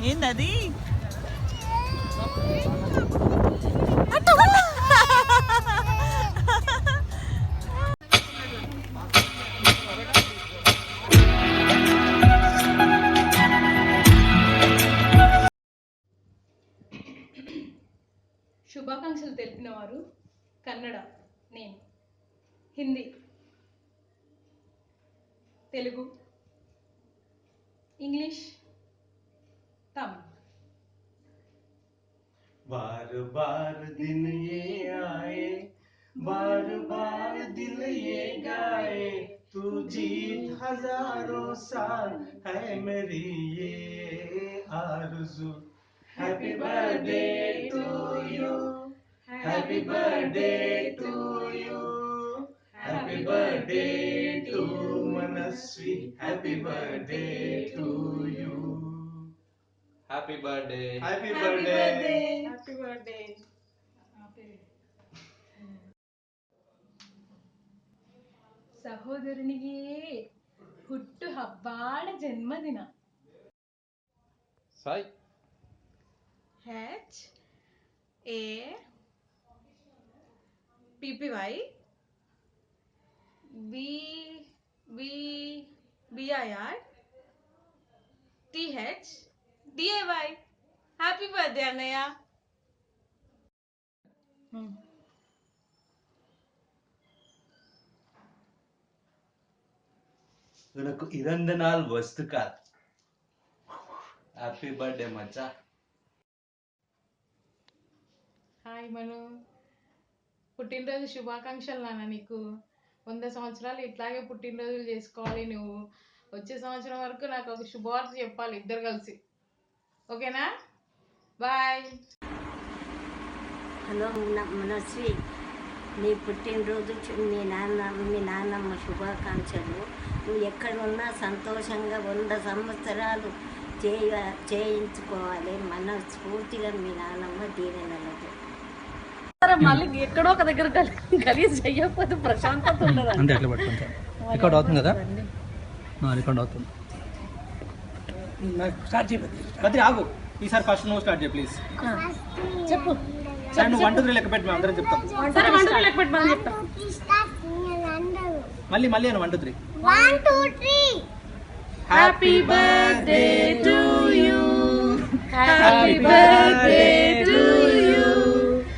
ఏందది? శుభాకాంక్షలు తెలిపిన వారు కన్నడ, నేను హిందీ, తెలుగు, ఇంగ్లీష్, तमिल। बार बार दिन ये आए, बार बार दिल ये गाए, तू जीत हजारों साल है मेरी ये आरज़ू। Happy birthday to you, happy birthday to you, happy birthday to Manasvi, happy birthday to you. Happy birthday happy birthday happy birthday ಸಹೋದರನಿಗೆ ಹುಟ್ಟು ಹಬ್ಬಾಳ ಜನ್ಮದಿನ। Sai HAPPY BBBIRTHDAY। Happy birthday అన్నయ్య। உனக்கு இறந்த நாள் வாழ்த்துக்கள்। హ్యాపీ బర్త్డే మచ్చా। హాయ్ మను, పుట్టినరోజు శుభాకాంక్షలు నాన్న నీకు। 100 సంవత్సరాలు ఇట్లాగే పుట్టినరోజులు చేసుకోవాలి నువ్వు। వచ్చే సంవత్సరం వరకు నాకు ఒక శుభవార్త చెప్పాలి ఇద్దరు కలిసి, ఓకేనా? బాయ్। హలో మనస్వి, నీ పుట్టినరోజు మీ నాన్నమ్మ శుభాకాంక్షలు। నువ్వు ఎక్కడున్నా సంతోషంగా 100 సంవత్సరాలు చేయించుకోవాలి మనస్ఫూర్తిగా మీ నాన్నమ్మ దీవెనలతో। మళ్ళీ ఎక్కడో ఒక దగ్గర గలీజ్ చెయ్యకపోతే ప్రశాంతత ఉండదు అంతే, అట్లా పట్టుకుంటా। రికార్డ్ అవుతుంది కదా? రికార్డ్ అవుతుంది। స్టార్ట్ చేయి బద్రి, ఆగు। ఈసారి ఫస్ట్ నువ్వు స్టార్ట్ చేయి ప్లీజ్। చెప్పు। నువ్వు 1 2 3 లెక్క పెట్టి మేము అందరం చెప్తాం। సరే 1 2 3 లెక్క పెట్టి మనం చెప్తాం। మళ్ళీ అని 1 2 3 1 2 3 happy birthday to you, happy birthday to you,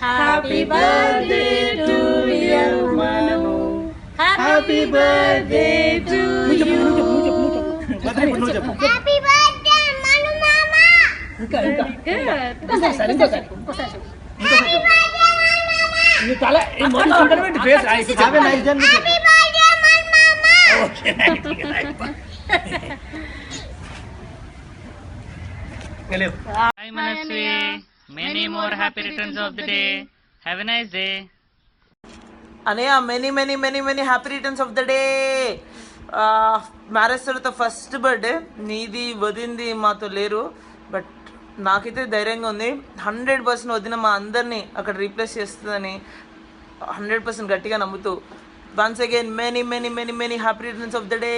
happy birthday to you Manu, happy birthday to you. Badri ఇప్పుడు నువ్వు చెప్పు। హ్యాపీ బర్త్డే మను మామ। ఇంకోసారి నీ తల ఈ మొదలు చూడబెట్టి face I have a nice journey. Happy birthday Manu మామ। Okay, right. Hi Manasvi, many more happy returns of the day. Have a nice day. అనయ్య many happy returns of the day. Marriage తర్వాత ఫస్ట్ బర్త్డే నీది, వదింది మాతో లేరు, but నాకైతే ధైర్యంగా ఉంది। 100% వదిన మా అందరినీ అక్కడ రీప్లేస్ చేస్తుందని 100% గట్టిగా నమ్ముతూ once again many happy returns of the day.